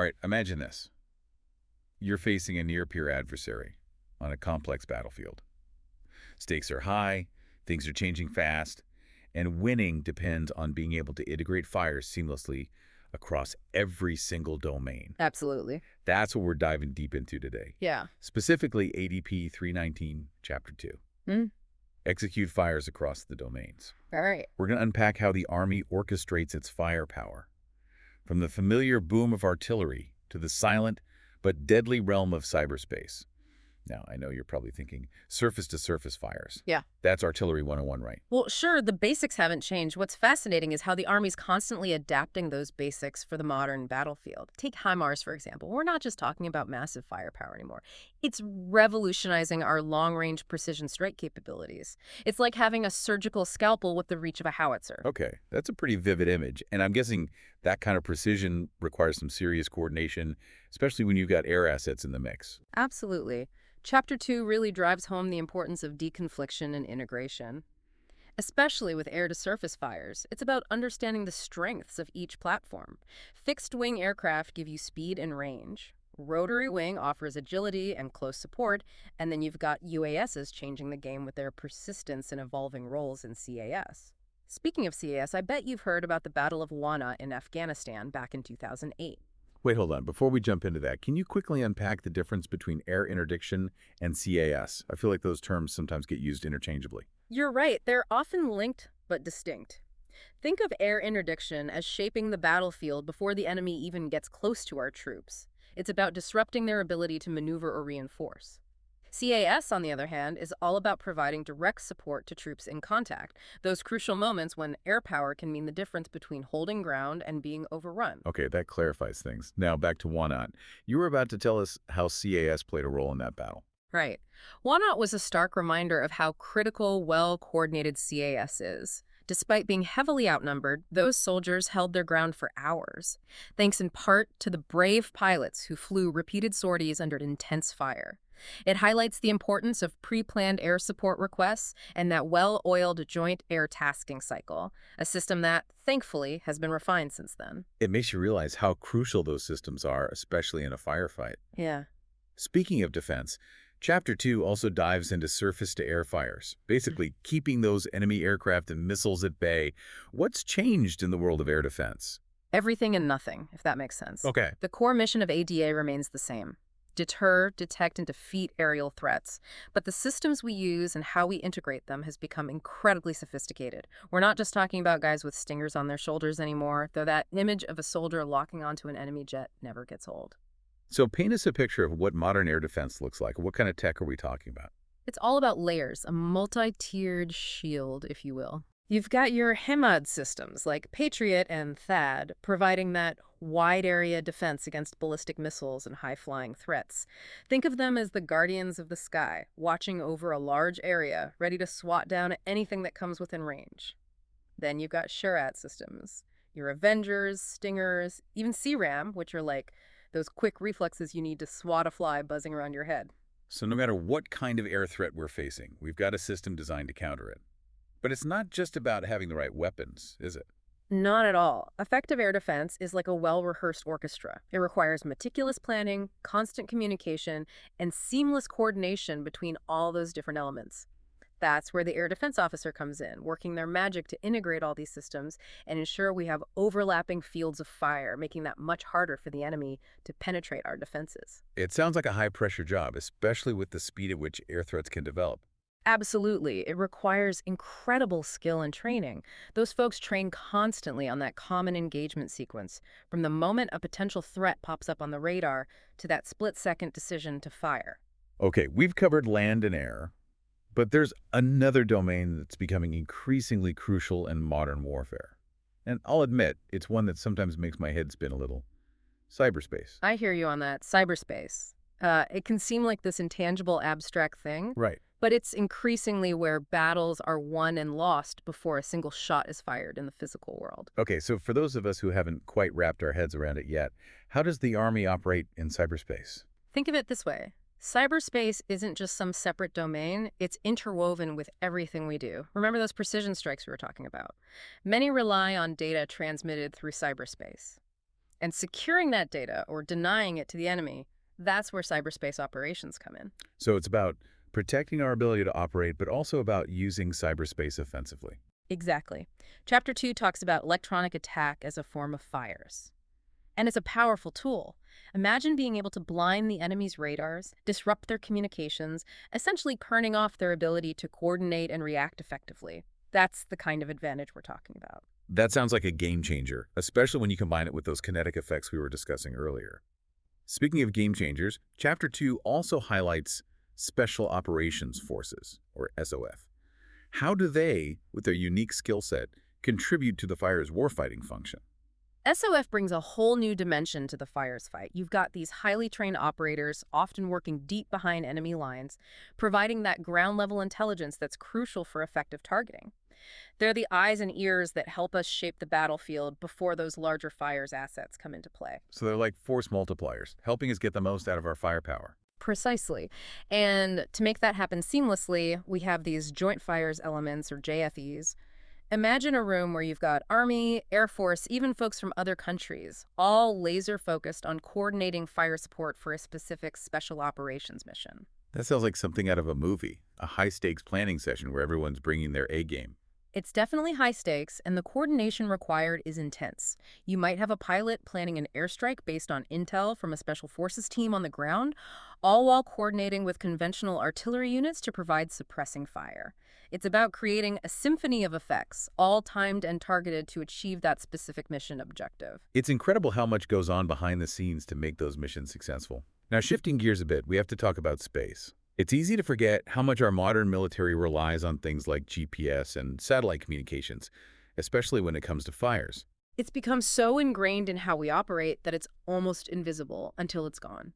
All right, imagine this. You're facing a near-peer adversary on a complex battlefield. Stakes are high, things are changing fast, and winning depends on being able to integrate fires seamlessly across every single domain. Absolutely. That's what we're diving deep into today. Yeah. Specifically, ADP 319, Chapter 2. Mm. Execute fires across the domains. All right. We're going to unpack how the Army orchestrates its firepower, from the familiar boom of artillery to the silent but deadly realm of cyberspace. Now, I know you're probably thinking surface-to-surface fires. Yeah. That's Artillery 101, right? Well, sure, the basics haven't changed. What's fascinating is how the Army's constantly adapting those basics for the modern battlefield. Take HIMARS, for example. We're not just talking about massive firepower anymore. It's revolutionizing our long-range precision strike capabilities. It's like having a surgical scalpel with the reach of a howitzer. Okay, that's a pretty vivid image, and I'm guessing that kind of precision requires some serious coordination, especially when you've got air assets in the mix. Absolutely. Chapter 2 really drives home the importance of deconfliction and integration. Especially with air-to-surface fires, it's about understanding the strengths of each platform. Fixed-wing aircraft give you speed and range. Rotary wing offers agility and close support, and then you've got UASs changing the game with their persistence and evolving roles in CAS. Speaking of CAS, I bet you've heard about the Battle of Wana in Afghanistan back in 2008. Wait, hold on. Before we jump into that, can you quickly unpack the difference between air interdiction and CAS? I feel like those terms sometimes get used interchangeably. You're right, they're often linked but distinct. Think of air interdiction as shaping the battlefield before the enemy even gets close to our troops. It's about disrupting their ability to maneuver or reinforce. CAS, on the other hand, is all about providing direct support to troops in contact, those crucial moments when air power can mean the difference between holding ground and being overrun. Okay, that clarifies things. Now back to Wanat. You were about to tell us how CAS played a role in that battle. Right. Wanat was a stark reminder of how critical, well-coordinated CAS is. Despite being heavily outnumbered, those soldiers held their ground for hours, thanks in part to the brave pilots who flew repeated sorties under intense fire. It highlights the importance of pre-planned air support requests and that well-oiled joint air tasking cycle, a system that, thankfully, has been refined since then. It makes you realize how crucial those systems are, especially in a firefight. Yeah. Speaking of defense, Chapter 2 also dives into surface-to-air fires, basically keeping those enemy aircraft and missiles at bay. What's changed in the world of air defense? Everything and nothing, if that makes sense. Okay. The core mission of ADA remains the same. Deter, detect, and defeat aerial threats. But the systems we use and how we integrate them has become incredibly sophisticated. We're not just talking about guys with stingers on their shoulders anymore, though that image of a soldier locking onto an enemy jet never gets old. So paint us a picture of what modern air defense looks like. What kind of tech are we talking about? It's all about layers, a multi-tiered shield, if you will. You've got your HIMARS systems like Patriot and THAAD, providing that wide area defense against ballistic missiles and high-flying threats. Think of them as the guardians of the sky, watching over a large area, ready to swat down anything that comes within range. Then you've got SHARAT systems, your Avengers, Stingers, even CRAM, which are like those quick reflexes you need to swat a fly buzzing around your head. So no matter what kind of air threat we're facing, we've got a system designed to counter it. But it's not just about having the right weapons, is it? Not at all. Effective air defense is like a well-rehearsed orchestra. It requires meticulous planning, constant communication, and seamless coordination between all those different elements. That's where the air defense officer comes in, working their magic to integrate all these systems and ensure we have overlapping fields of fire, making that much harder for the enemy to penetrate our defenses. It sounds like a high-pressure job, especially with the speed at which air threats can develop. Absolutely. It requires incredible skill and training. Those folks train constantly on that common engagement sequence, from the moment a potential threat pops up on the radar to that split-second decision to fire. Okay, we've covered land and air, but there's another domain that's becoming increasingly crucial in modern warfare. And I'll admit, it's one that sometimes makes my head spin a little. Cyberspace. I hear you on that. Cyberspace. It can seem like this intangible, abstract thing, Right. but it's increasingly where battles are won and lost before a single shot is fired in the physical world. Okay, so for those of us who haven't quite wrapped our heads around it yet, how does the Army operate in cyberspace? Think of it this way. Cyberspace isn't just some separate domain, it's interwoven with everything we do. Remember those precision strikes we were talking about? Many rely on data transmitted through cyberspace. And securing that data or denying it to the enemy, that's where cyberspace operations come in. So it's about protecting our ability to operate, but also about using cyberspace offensively. Exactly. Chapter 2 talks about electronic attack as a form of fires. And it's a powerful tool. Imagine being able to blind the enemy's radars, disrupt their communications, essentially turning off their ability to coordinate and react effectively. That's the kind of advantage we're talking about. That sounds like a game changer, especially when you combine it with those kinetic effects we were discussing earlier. Speaking of game changers, Chapter 2 also highlights Special Operations Forces, or SOF. How do they, with their unique skill set, contribute to the fire's warfighting function? SOF brings a whole new dimension to the fires fight. You've got these highly trained operators, often working deep behind enemy lines, providing that ground-level intelligence that's crucial for effective targeting. They're the eyes and ears that help us shape the battlefield before those larger fires assets come into play. So they're like force multipliers, helping us get the most out of our firepower. Precisely. And to make that happen seamlessly, we have these joint fires elements, or JFEs. Imagine a room where you've got Army, Air Force, even folks from other countries, all laser focused on coordinating fire support for a specific special operations mission. That sounds like something out of a movie, a high-stakes planning session where everyone's bringing their A game. It's definitely high stakes, and the coordination required is intense. You might have a pilot planning an airstrike based on intel from a special forces team on the ground, all while coordinating with conventional artillery units to provide suppressing fire. It's about creating a symphony of effects, all timed and targeted to achieve that specific mission objective. It's incredible how much goes on behind the scenes to make those missions successful. Now, shifting gears a bit, we have to talk about space. It's easy to forget how much our modern military relies on things like GPS and satellite communications, especially when it comes to fires. It's become so ingrained in how we operate that it's almost invisible until it's gone.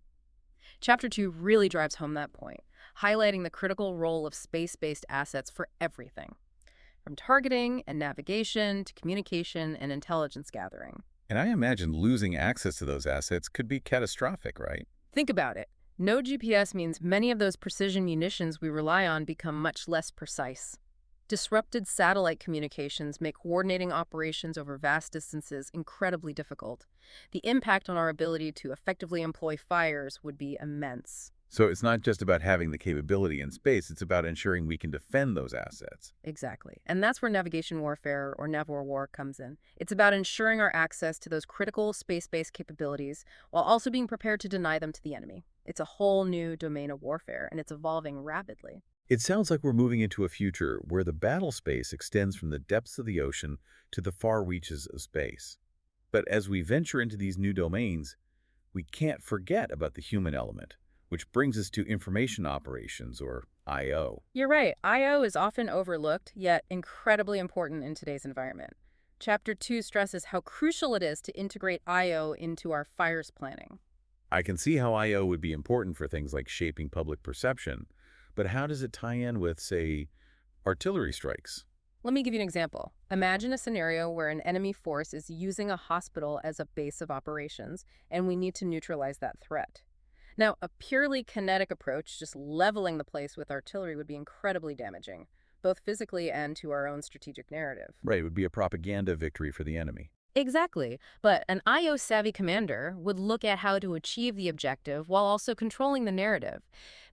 Chapter 2 really drives home that point, highlighting the critical role of space-based assets for everything, from targeting and navigation to communication and intelligence gathering. And I imagine losing access to those assets could be catastrophic, right? Think about it. No GPS means many of those precision munitions we rely on become much less precise. Disrupted satellite communications make coordinating operations over vast distances incredibly difficult. The impact on our ability to effectively employ fires would be immense. So it's not just about having the capability in space, it's about ensuring we can defend those assets. Exactly. And that's where navigation warfare, or NAVWAR, comes in. It's about ensuring our access to those critical space-based capabilities while also being prepared to deny them to the enemy. It's a whole new domain of warfare, and it's evolving rapidly. It sounds like we're moving into a future where the battle space extends from the depths of the ocean to the far reaches of space. But as we venture into these new domains, we can't forget about the human element, which brings us to information operations, or I/O. You're right. I/O is often overlooked, yet incredibly important in today's environment. Chapter 2 stresses how crucial it is to integrate I/O into our fires planning. I can see how I/O would be important for things like shaping public perception, but how does it tie in with, say, artillery strikes? Let me give you an example. Imagine a scenario where an enemy force is using a hospital as a base of operations, and we need to neutralize that threat. Now, a purely kinetic approach, just leveling the place with artillery, would be incredibly damaging, both physically and to our own strategic narrative. Right, it would be a propaganda victory for the enemy. Exactly, but an IO-savvy commander would look at how to achieve the objective while also controlling the narrative.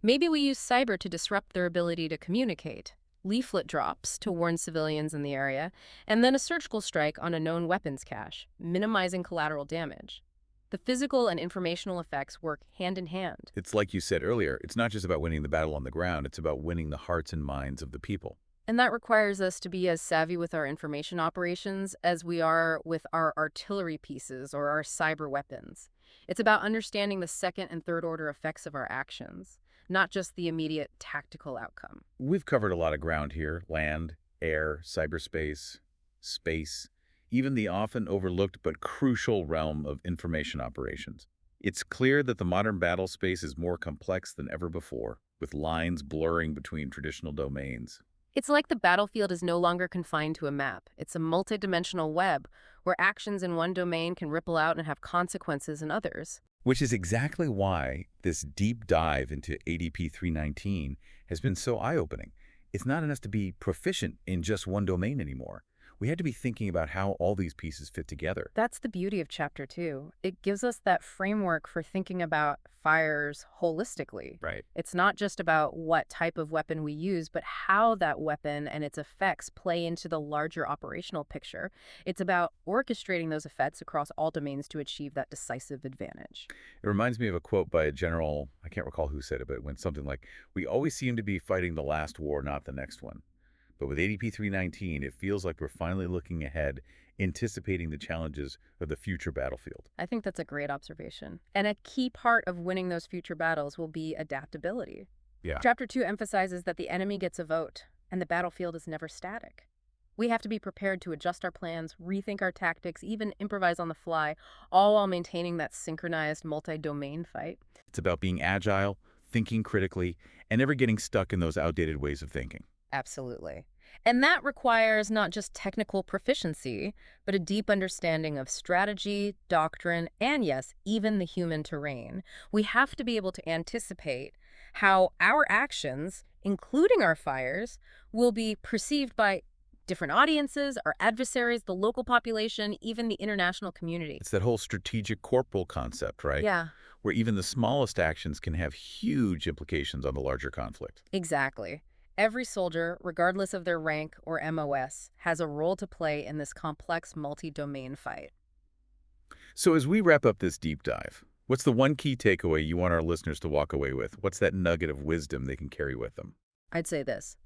Maybe we use cyber to disrupt their ability to communicate, leaflet drops to warn civilians in the area, and then a surgical strike on a known weapons cache, minimizing collateral damage. The physical and informational effects work hand in hand. It's like you said earlier, it's not just about winning the battle on the ground, it's about winning the hearts and minds of the people. And that requires us to be as savvy with our information operations as we are with our artillery pieces or our cyber weapons. It's about understanding the second and third order effects of our actions, not just the immediate tactical outcome. We've covered a lot of ground here: land, air, cyberspace, space, even the often overlooked but crucial realm of information operations. It's clear that the modern battle space is more complex than ever before, with lines blurring between traditional domains. It's like the battlefield is no longer confined to a map. It's a multidimensional web where actions in one domain can ripple out and have consequences in others. Which is exactly why this deep dive into ADP 319 has been so eye-opening. It's not enough to be proficient in just one domain anymore. we had to be thinking about how all these pieces fit together. That's the beauty of Chapter 2. It gives us that framework for thinking about fires holistically. Right. It's not just about what type of weapon we use, but how that weapon and its effects play into the larger operational picture. It's about orchestrating those effects across all domains to achieve that decisive advantage. It reminds me of a quote by a general, I can't recall who said it, but it went something like, "We always seem to be fighting the last war, not the next one. But with ADP 319, it feels like we're finally looking ahead, anticipating the challenges of the future battlefield." I think that's a great observation. And a key part of winning those future battles will be adaptability. Yeah. Chapter 2 emphasizes that the enemy gets a vote, and the battlefield is never static. We have to be prepared to adjust our plans, rethink our tactics, even improvise on the fly, all while maintaining that synchronized multi-domain fight. It's about being agile, thinking critically, and never getting stuck in those outdated ways of thinking. Absolutely. And that requires not just technical proficiency, but a deep understanding of strategy, doctrine, and yes, even the human terrain. We have to be able to anticipate how our actions, including our fires, will be perceived by different audiences, our adversaries, the local population, even the international community. It's that whole strategic corporal concept, right? Yeah, Where even the smallest actions can have huge implications on the larger conflict. exactly. Every soldier, regardless of their rank or MOS, has a role to play in this complex multi-domain fight. So as we wrap up this deep dive, what's the one key takeaway you want our listeners to walk away with? What's that nugget of wisdom they can carry with them? I'd say this.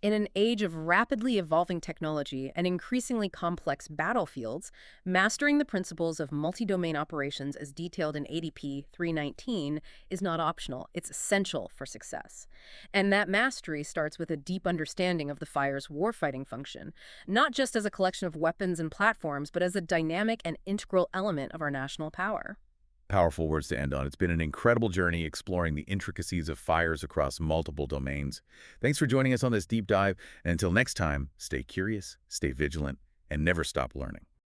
In an age of rapidly evolving technology and increasingly complex battlefields, mastering the principles of multi-domain operations as detailed in ADP 319 is not optional. It's essential for success. And that mastery starts with a deep understanding of the fire's warfighting function, not just as a collection of weapons and platforms, but as a dynamic and integral element of our national power. Powerful words to end on. It's been an incredible journey exploring the intricacies of fires across multiple domains. Thanks for joining us on this deep dive, and until next time, stay curious, stay vigilant, and never stop learning.